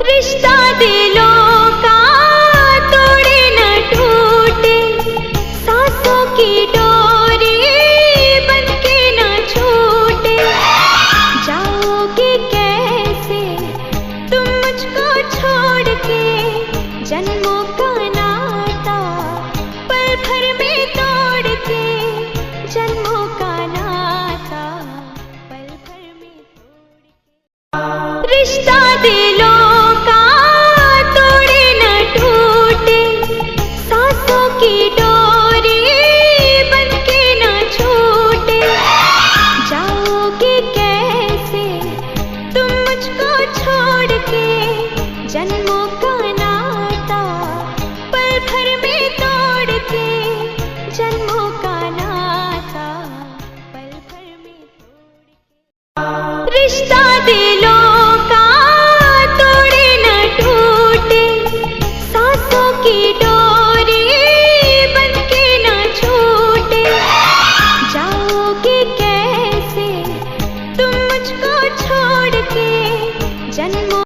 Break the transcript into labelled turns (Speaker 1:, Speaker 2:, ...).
Speaker 1: रिश्ता दिलों का तोड़े न टूटे, सांसों की डोरी बनके न छूटे। जाओगे कैसे तुम मुझको छोड़ के, जन्मों का नाता पल भर में तोड़ के, जन्मों का नाता पल भर में तोड़ के। रिश्ता दिलों का तोड़े न टूटे, सांसों की डोरी बनके न छूटे। जाओगे कैसे तुम मुझको छोड़ के, जन्मों का नाता पल भर में तोड़ के, जन्मों का नाता पल भर में तोड़ के। रिश्ता दिलों का तोड़े न टूटे, सांसों की